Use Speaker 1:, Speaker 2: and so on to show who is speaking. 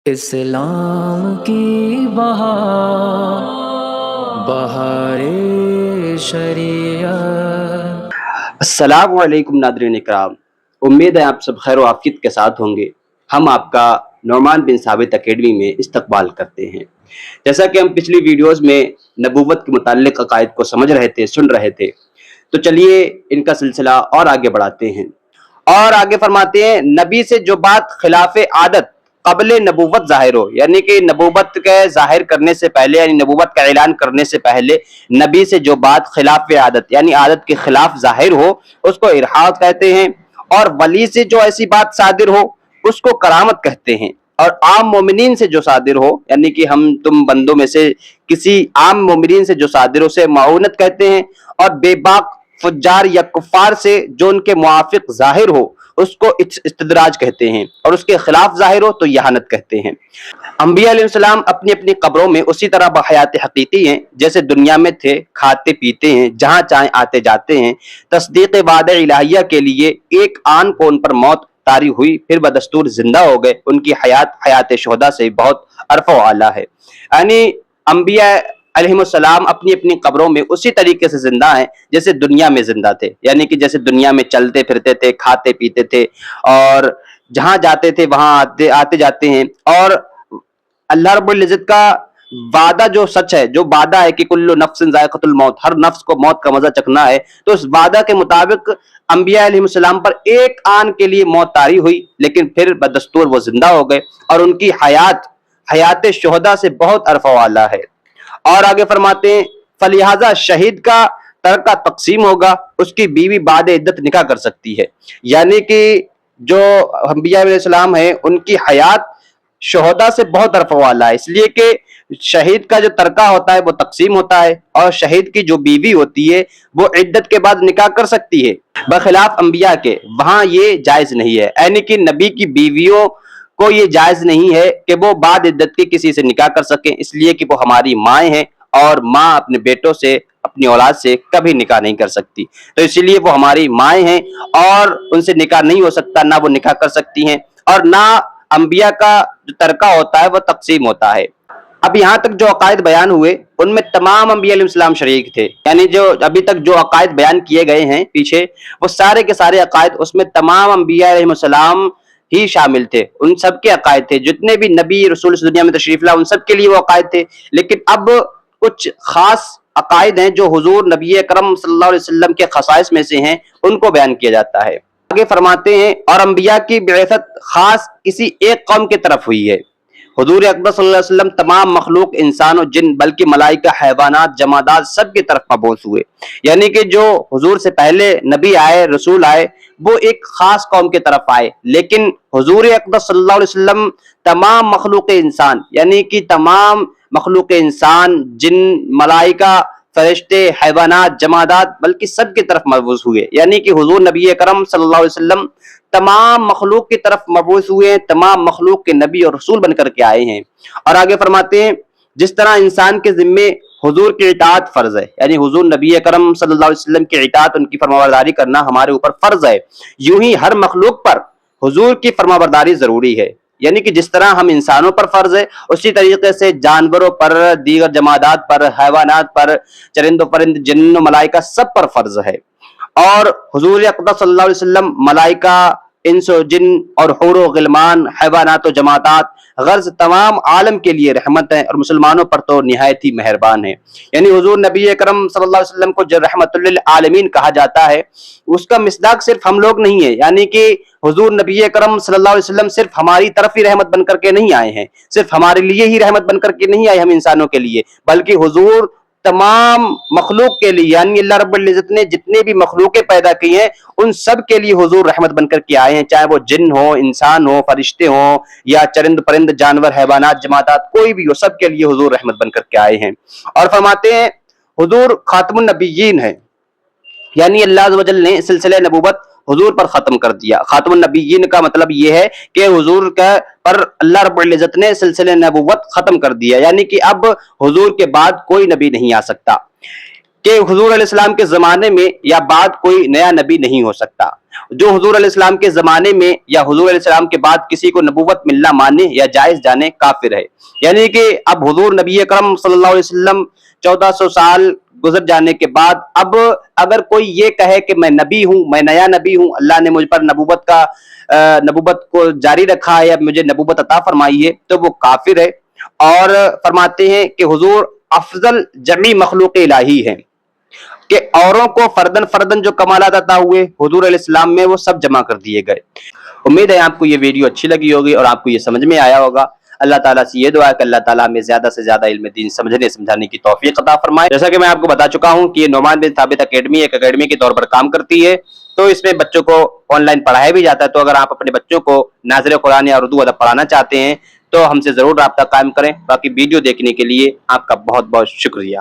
Speaker 1: اسلام کی بہار بہار شریعت۔
Speaker 2: السلام علیکم ناظرین اکرام، امید ہے آپ سب خیر و عافیت کے ساتھ ہوں گے۔ ہم آپ کا نعمان بن ثابت اکیڈمی میں استقبال کرتے ہیں۔ جیسا کہ ہم پچھلی ویڈیوز میں نبوت کے متعلق عقائد کو سمجھ رہے تھے، سن رہے تھے، تو چلیے ان کا سلسلہ اور آگے بڑھاتے ہیں۔ اور آگے فرماتے ہیں، نبی سے جو بات خلاف عادت قبل نبوت ظاہر ہو، یعنی کہ نبوت کے ظاہر کرنے سے پہلے، یعنی نبوت کا اعلان کرنے سے پہلے نبی سے جو بات خلاف عادت یعنی عادت کے خلاف ظاہر ہو، اس کو ارحاد کہتے ہیں۔ اور ولی سے جو ایسی بات صادر ہو، اس کو کرامت کہتے ہیں۔ اور عام مومنین سے جو صادر ہو، یعنی کہ ہم تم بندوں میں سے کسی عام مومنین سے جو صادر ہو، اسے معونت کہتے ہیں۔ اور بے باک فجار یا کفار سے جو ان کے موافق ظاہر ہو، اس کو استدراج کہتے ہیں، اور اس کے خلاف ظاہر ہو تو یہانت کہتے ہیں۔ انبیاء علیہ السلام اپنی اپنی قبروں میں اسی طرح بحیات حقیقی ہیں جیسے دنیا میں تھے، کھاتے پیتے ہیں، جہاں چاہیں آتے جاتے ہیں۔ تصدیق وعدہ الہیہ کے لیے ایک آن کو ان پر موت طاری ہوئی، پھر بدستور زندہ ہو گئے۔ ان کی حیات شہداء سے بہت عرف و اعلیٰ ہے۔ یعنی انبیاء علیہ السلام اپنی اپنی قبروں میں اسی طریقے سے زندہ ہیں جیسے دنیا میں زندہ تھے، یعنی کہ جیسے دنیا میں چلتے پھرتے تھے، کھاتے پیتے تھے، اور جہاں جاتے تھے وہاں آتے جاتے ہیں۔ اور اللہ رب العزت کا وعدہ جو سچ ہے، جو وعدہ ہے کہ کل نفس ذائقۃ الموت، ہر نفس کو موت کا مزہ چکھنا ہے، تو اس وعدہ کے مطابق انبیاء علیہ السلام پر ایک آن کے لیے موت طاری ہوئی، لیکن پھر بدستور وہ زندہ ہو گئے، اور ان کی حیات شہداء سے بہت عرف و اعلیٰ ہے۔ اور آگے فرماتے ہیں، فلہذا شہید کا ترکہ تقسیم ہوگا، اس کی بیوی بعد عدت نکاح کر سکتی ہے۔ یعنی کہ جو انبیاء علیہ السلام ہیں، ان کی حیات شہداء سے بہت عرف و اعلیٰ ہے، اس لیے کہ شہید کا جو ترکہ ہوتا ہے وہ تقسیم ہوتا ہے، اور شہید کی جو بیوی ہوتی ہے وہ عدت کے بعد نکاح کر سکتی ہے، بخلاف انبیاء کے وہاں یہ جائز نہیں ہے۔ یعنی کہ نبی کی بیویوں کو یہ جائز نہیں ہے کہ وہ بعد عدت کے کسی سے نکاح کر سکیں، اس لیے کہ وہ ہماری مائیں ہیں، اور ماں اپنے بیٹوں سے، اپنی اولاد سے کبھی نکاح نہیں کر سکتی، تو اسی لیے وہ ہماری مائیں ہیں، اور ان سے نکاح نہیں ہو سکتا، نہ وہ نکاح کر سکتی ہیں، اور نہ انبیاء کا جو ترکہ ہوتا ہے وہ تقسیم ہوتا ہے۔ اب یہاں تک جو عقائد بیان ہوئے ان میں تمام انبیاء علیہ السلام شریک تھے، یعنی جو ابھی تک جو عقائد بیان کیے گئے ہیں پیچھے، وہ سارے کے سارے عقائد اس میں تمام انبیاء علیہ السلام ہی شامل تھے، ان سب کے عقائد تھے، جتنے بھی نبی رسول اس دنیا میں تشریف لائے ان سب کے لیے وہ عقائد تھے۔ لیکن اب کچھ خاص عقائد ہیں جو حضور نبی اکرم صلی اللہ علیہ وسلم کے خصائص میں سے ہیں، ان کو بیان کیا جاتا ہے۔ آگے فرماتے ہیں، اور انبیاء کی بعثت خاص کسی ایک قوم کی طرف ہوئی ہے۔ حضور اکبر صلی اللہ علیہ وسلم تمام مخلوق، انسان و جن، بلکہ ملائکہ، حیوانات، جمادات سب کی طرف مبعوث ہوئے۔ یعنی کہ جو حضور سے پہلے نبی آئے، رسول آئے، وہ ایک خاص قوم کی طرف آئے، لیکن حضور اکبر صلی اللہ علیہ وسلم تمام مخلوق انسان، یعنی کہ تمام مخلوق انسان، جن، ملائکہ، فرشتے، حیوانات، جمادات، بلکہ سب کی طرف مبعوث ہوئے۔ یعنی کہ حضور نبی اکرم صلی اللہ علیہ وسلم تمام مخلوق کی طرف مبعوث ہوئے ہیں، تمام مخلوق کے نبی اور رسول بن کر کے آئے ہیں۔ اور آگے فرماتے ہیں، جس طرح انسان کے ذمے حضور کی اطاعت فرض ہے، یعنی حضور نبی اکرم صلی اللہ علیہ وسلم کی اطاعت، ان کی فرمانبرداری کرنا ہمارے اوپر فرض ہے، یوں ہی ہر مخلوق پر حضور کی فرمانبرداری ضروری ہے۔ یعنی کہ جس طرح ہم انسانوں پر فرض ہے، اسی طریقے سے جانوروں پر، دیگر جمادات پر، حیوانات پر، چرند و پرند، جن و ملائکہ سب پر فرض ہے۔ اور حضور اقدس صلی اللہ علیہ وسلم ملائکہ، انس و جن اور حور و غلمان، حیوانات و جمادات، غرض تمام عالم کے لیے رحمت ہے، اور مسلمانوں پر تو نہایت ہی مہربان ہے۔ یعنی حضور نبی اکرم صلی اللہ علیہ وسلم کو جو رحمت للعالمین کہا جاتا ہے، اس کا مصداق صرف ہم لوگ نہیں ہے، یعنی کہ حضور نبی اکرم صلی اللہ علیہ وسلم صرف ہماری طرف ہی رحمت بن کر کے نہیں آئے ہیں، صرف ہمارے لیے ہی رحمت بن کر کے نہیں آئے ہم انسانوں کے لیے، بلکہ حضور تمام مخلوق کے لیے، یعنی اللہ رب العزت نے جتنے بھی مخلوقیں پیدا کی ہیں ان سب کے لیے حضور رحمت بن کر کے آئے ہیں، چاہے وہ جن ہو، انسان ہو، فرشتے ہوں، یا چرند پرند، جانور، حیوانات، جمادات، کوئی بھی ہو، سب کے لیے حضور رحمت بن کر کے آئے ہیں۔ اور فرماتے ہیں، حضور خاتم النبیین ہے، یعنی اللہ عز و جل نے سلسلہ نبوت حضور پر ختم کر دیا۔ خاتم النبیین کا مطلب یہ ہے کہ حضور پر اللہ رب العزت نے سلسلہ نبوت ختم کر دیا، یعنی کہ اب حضور کے بعد کوئی نبی نہیں آ سکتا، کہ حضور علیہ السلام کے زمانے میں یا بعد کوئی نیا نبی نہیں ہو سکتا۔ جو حضور علیہ السلام کے زمانے میں یا حضور علیہ السلام کے بعد کسی کو نبوت ملنا مانے یا جائز جانے کافر ہے. یعنی کہ اب حضور نبی اکرم صلی اللہ علیہ وسلم 1400 سال گزر جانے کے بعد اب اگر کوئی یہ کہے کہ میں نبی ہوں، میں نیا نبی ہوں، اللہ نے مجھ پر نبوت کو جاری رکھا ہے، اب مجھے نبوت عطا فرمائی ہے، تو وہ کافر ہے. اور فرماتے ہیں کہ حضور افضل جمی مخلوق الہی ہیں، کہ اوروں کو فردن فردن جو کمالات عطا ہوئے حضور علیہ السلام میں وہ سب جمع کر دیے گئے. امید ہے آپ کو یہ ویڈیو اچھی لگی ہوگی اور آپ کو یہ سمجھ میں آیا ہوگا. اللہ تعالیٰ سے یہ دعا ہے کہ اللہ تعالیٰ ہمیں زیادہ سے زیادہ علم دین سمجھنے سمجھانے کی توفیق عطا فرمائے. جیسا کہ میں آپ کو بتا چکا ہوں کہ یہ نعمان بن ثابت اکیڈمی ایک اکیڈمی کے طور پر کام کرتی ہے، تو اس میں بچوں کو آن لائن پڑھایا بھی جاتا ہے. تو اگر آپ اپنے بچوں کو ناظر قرآن یا اردو ادب پڑھانا چاہتے ہیں تو ہم سے ضرور رابطہ قائم کریں. باقی ویڈیو دیکھنے کے لیے آپ کا بہت بہت شکریہ.